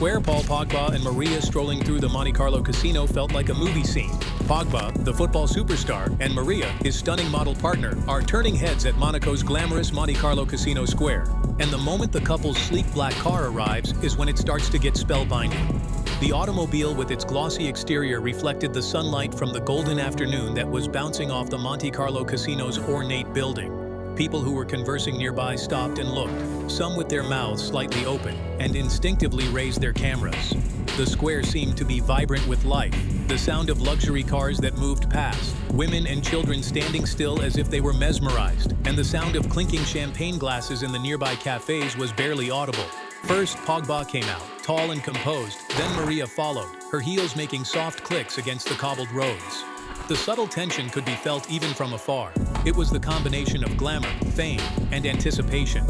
Square, Paul Pogba and Maria strolling through the Monte Carlo casino felt like a movie scene. Pogba, the football superstar, and Maria, his stunning model partner, are turning heads at Monaco's glamorous Monte Carlo Casino Square. And the moment the couple's sleek black car arrives is when it starts to get spellbinding. The automobile with its glossy exterior reflected the sunlight from the golden afternoon that was bouncing off the Monte Carlo Casino's ornate building. People who were conversing nearby stopped and looked, some with their mouths slightly open, and instinctively raised their cameras. The square seemed to be vibrant with life, the sound of luxury cars that moved past, women and children standing still as if they were mesmerized, and the sound of clinking champagne glasses in the nearby cafes was barely audible. First, Pogba came out, tall and composed, then Maria followed, her heels making soft clicks against the cobbled roads. The subtle tension could be felt even from afar. It was the combination of glamour, fame, and anticipation.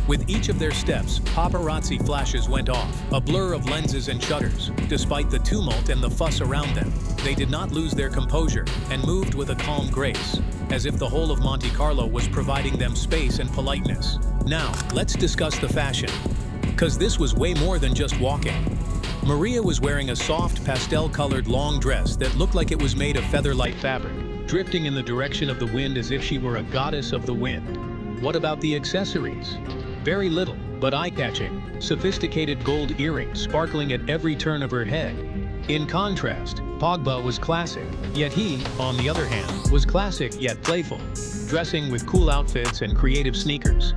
With each of their steps, paparazzi flashes went off, a blur of lenses and shutters. Despite the tumult and the fuss around them, they did not lose their composure and moved with a calm grace, as if the whole of Monte Carlo was providing them space and politeness. Now, let's discuss the fashion. 'Cause this was way more than just walking. Maria was wearing a soft, pastel-colored long dress that looked like it was made of feather-light fabric, drifting in the direction of the wind as if she were a goddess of the wind. What about the accessories? Very little, but eye-catching. Sophisticated gold earrings sparkling at every turn of her head. In contrast, Pogba was classic, yet he, on the other hand, was classic yet playful, dressing with cool outfits and creative sneakers.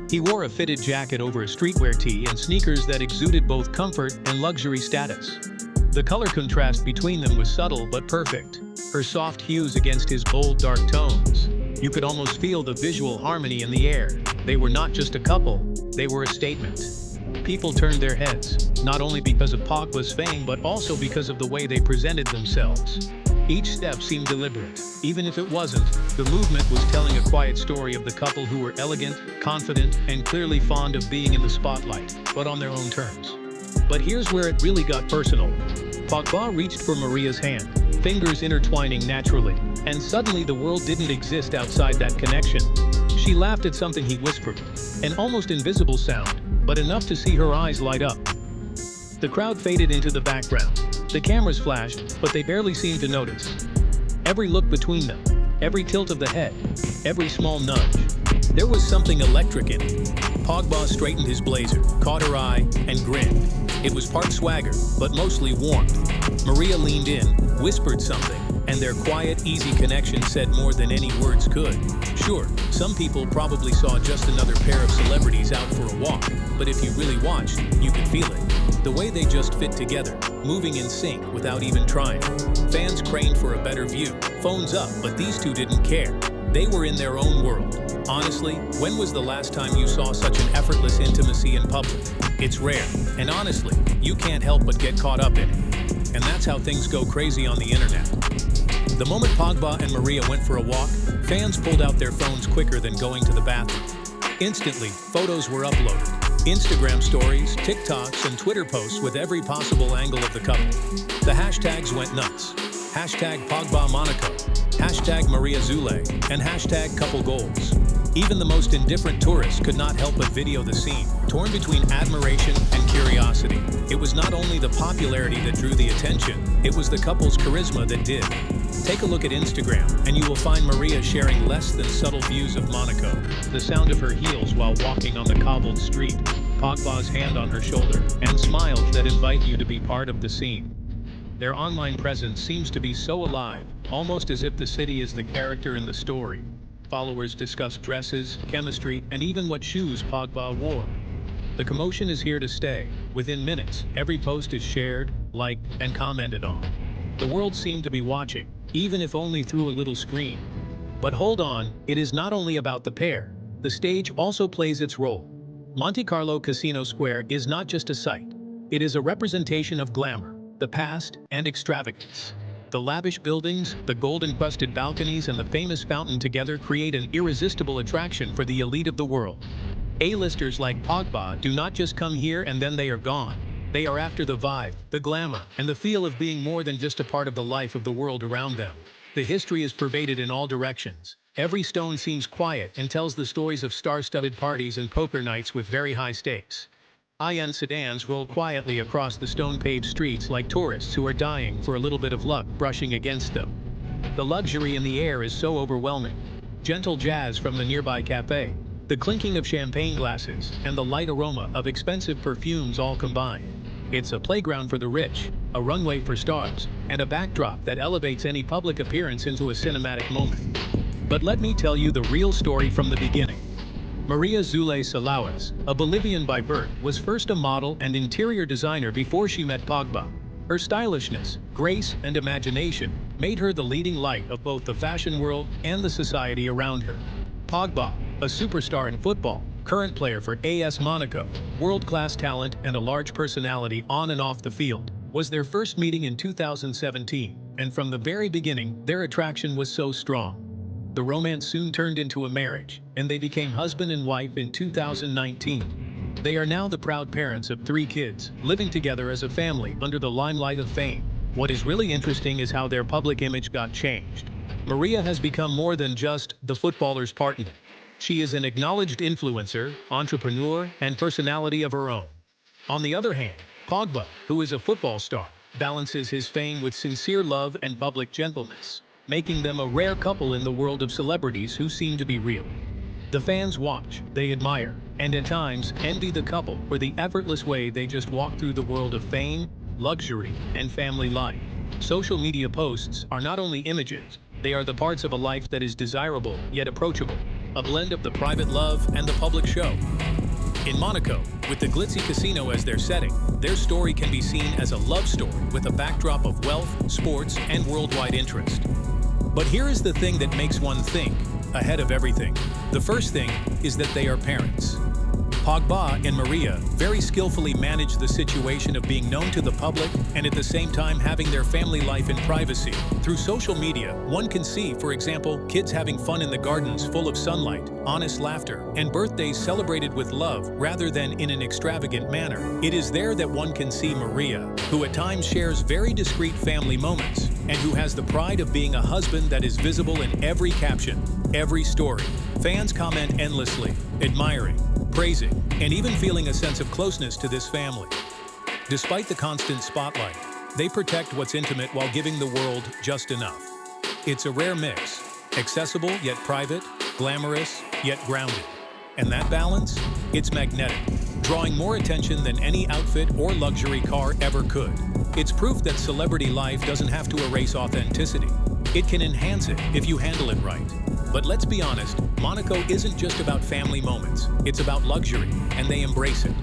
He wore a fitted jacket over a streetwear tee and sneakers that exuded both comfort and luxury status. The color contrast between them was subtle but perfect, her soft hues against his bold dark tones. You could almost feel the visual harmony in the air. They were not just a couple, they were a statement. People turned their heads, not only because of Pogba's fame but also because of the way they presented themselves. Each step seemed deliberate. Even if it wasn't, the movement was telling a quiet story of the couple who were elegant, confident, and clearly fond of being in the spotlight, but on their own terms. But here's where it really got personal. Pogba reached for Maria's hand, fingers intertwining naturally, and suddenly the world didn't exist outside that connection. She laughed at something he whispered, an almost invisible sound, but enough to see her eyes light up. The crowd faded into the background. The cameras flashed, but they barely seemed to notice. Every look between them, every tilt of the head, every small nudge. There was something electric in it. Pogba straightened his blazer, caught her eye, and grinned. It was part swagger, but mostly warmth. Maria leaned in, whispered something, and their quiet, easy connection said more than any words could. Sure, some people probably saw just another pair of celebrities out for a walk, but if you really watched, you could feel it. The way they just fit together, moving in sync without even trying. Fans craned for a better view, phones up, but these two didn't care. They were in their own world. Honestly, when was the last time you saw such an effortless intimacy in public? It's rare, and honestly, you can't help but get caught up in it. And that's how things go crazy on the internet. The moment Pogba and Maria went for a walk, fans pulled out their phones quicker than going to the bathroom. Instantly, photos were uploaded. Instagram stories, TikToks, and Twitter posts with every possible angle of the couple. The hashtags went nuts. Hashtag Pogba Monaco, hashtag Maria Zulay, and hashtag couple goals. Even the most indifferent tourists could not help but video the scene, torn between admiration and curiosity. It was not only the popularity that drew the attention, it was the couple's charisma that did. Take a look at Instagram, and you will find Maria sharing less than subtle views of Monaco. The sound of her heels while walking on the cobbled street, Pogba's hand on her shoulder, and smiles that invite you to be part of the scene. Their online presence seems to be so alive, almost as if the city is the character in the story. Followers discuss dresses, chemistry, and even what shoes Pogba wore. The commotion is here to stay. Within minutes, every post is shared, liked, and commented on. The world seemed to be watching, even if only through a little screen. But hold on, it is not only about the pair. The stage also plays its role. Monte Carlo Casino Square is not just a sight. It is a representation of glamour, the past, and extravagance. The lavish buildings, the gold-encrusted balconies, and the famous fountain together create an irresistible attraction for the elite of the world. A-listers like Pogba do not just come here and then they are gone. They are after the vibe, the glamour, and the feel of being more than just a part of the life of the world around them. The history is pervaded in all directions. Every stone seems quiet and tells the stories of star-studded parties and poker nights with very high stakes. High-end sedans roll quietly across the stone-paved streets like tourists who are dying for a little bit of luck brushing against them. The luxury in the air is so overwhelming. Gentle jazz from the nearby cafe, the clinking of champagne glasses, and the light aroma of expensive perfumes all combine. It's a playground for the rich, a runway for stars, and a backdrop that elevates any public appearance into a cinematic moment. But let me tell you the real story from the beginning. Maria Zulay Salawes, a Bolivian by birth, was first a model and interior designer before she met Pogba. Her stylishness, grace, and imagination made her the leading light of both the fashion world and the society around her. Pogba, a superstar in football, current player for AS Monaco, world-class talent and a large personality on and off the field, was their first meeting in 2017, and from the very beginning, their attraction was so strong. The romance soon turned into a marriage, and they became husband and wife in 2019. They are now the proud parents of 3 kids, living together as a family under the limelight of fame. What is really interesting is how their public image got changed. Maria has become more than just the footballer's partner. She is an acknowledged influencer, entrepreneur, and personality of her own. On the other hand, Pogba, who is a football star, balances his fame with sincere love and public gentleness, making them a rare couple in the world of celebrities who seem to be real. The fans watch, they admire, and at times envy the couple for the effortless way they just walk through the world of fame, luxury, and family life. Social media posts are not only images, they are the parts of a life that is desirable yet approachable, a blend of the private love and the public show. In Monaco, with the glitzy casino as their setting, their story can be seen as a love story with a backdrop of wealth, sports, and worldwide interest. But here is the thing that makes one think, ahead of everything. The first thing is that they are parents. Pogba and Maria very skillfully manage the situation of being known to the public and at the same time having their family life in privacy. Through social media, one can see, for example, kids having fun in the gardens full of sunlight, honest laughter, and birthdays celebrated with love rather than in an extravagant manner. It is there that one can see Maria, who at times shares very discreet family moments, and who has the pride of being a husband that is visible in every caption, every story. Fans comment endlessly, admiring, praising, and even feeling a sense of closeness to this family. Despite the constant spotlight, they protect what's intimate while giving the world just enough. It's a rare mix, accessible yet private, glamorous yet grounded. And that balance? It's magnetic, drawing more attention than any outfit or luxury car ever could. It's proof that celebrity life doesn't have to erase authenticity. It can enhance it if you handle it right. But let's be honest, Monaco isn't just about family moments. It's about luxury, and they embrace it.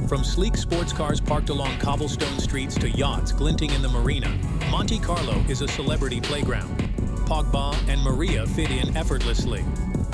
From sleek sports cars parked along cobblestone streets to yachts glinting in the marina, Monte Carlo is a celebrity playground. Pogba and Maria fit in effortlessly.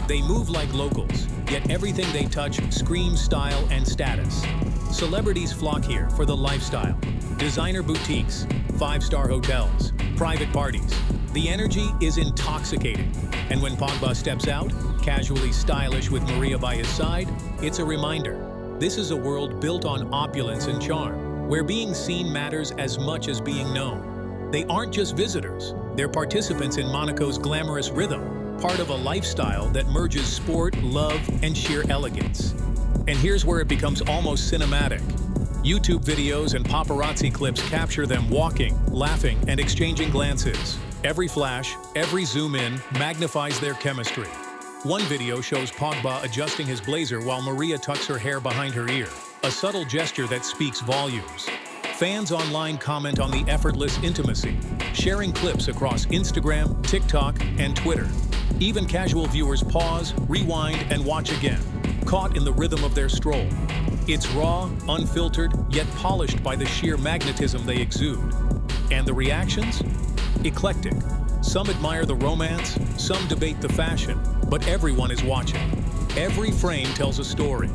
They move like locals, yet everything they touch screams style and status. Celebrities flock here for the lifestyle. Designer boutiques, 5-star hotels, private parties. The energy is intoxicating. And when Pogba steps out, casually stylish with Maria by his side, it's a reminder. This is a world built on opulence and charm, where being seen matters as much as being known. They aren't just visitors, they're participants in Monaco's glamorous rhythm, part of a lifestyle that merges sport, love, and sheer elegance. And here's where it becomes almost cinematic. YouTube videos and paparazzi clips capture them walking, laughing, and exchanging glances. Every flash, every zoom in magnifies their chemistry. One video shows Pogba adjusting his blazer while Maria tucks her hair behind her ear, a subtle gesture that speaks volumes. Fans online comment on the effortless intimacy, sharing clips across Instagram, TikTok, and Twitter. Even casual viewers pause, rewind, and watch again, caught in the rhythm of their stroll. It's raw, unfiltered, yet polished by the sheer magnetism they exude. And the reactions? Eclectic. Some admire the romance, some debate the fashion, but everyone is watching. Every frame tells a story.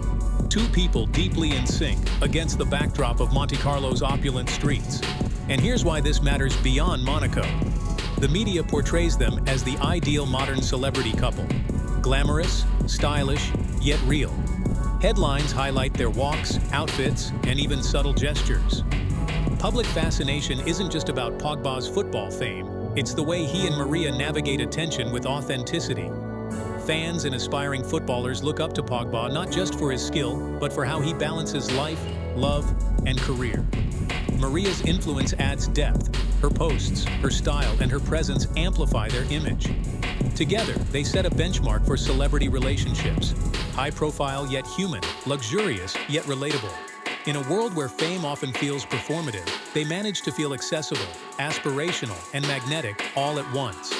2 people deeply in sync against the backdrop of Monte Carlo's opulent streets. And here's why this matters beyond Monaco. The media portrays them as the ideal modern celebrity couple. Glamorous, stylish, yet real. Headlines highlight their walks, outfits, and even subtle gestures. Public fascination isn't just about Pogba's football fame, it's the way he and Maria navigate attention with authenticity. Fans and aspiring footballers look up to Pogba not just for his skill, but for how he balances life, love, and career. Maria's influence adds depth. Her posts, her style, and her presence amplify their image. Together, they set a benchmark for celebrity relationships. High-profile yet human, luxurious yet relatable. In a world where fame often feels performative, they manage to feel accessible, aspirational, and magnetic all at once.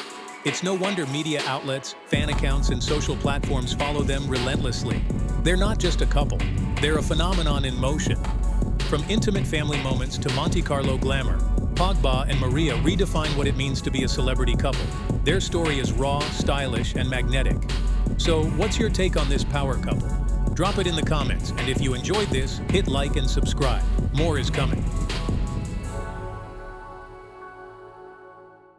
It's no wonder media outlets, fan accounts, and social platforms follow them relentlessly. They're not just a couple, they're a phenomenon in motion. From intimate family moments to Monte Carlo glamour, Pogba and Maria redefine what it means to be a celebrity couple. Their story is raw, stylish, and magnetic. So, what's your take on this power couple? Drop it in the comments, and if you enjoyed this, hit like and subscribe. More is coming.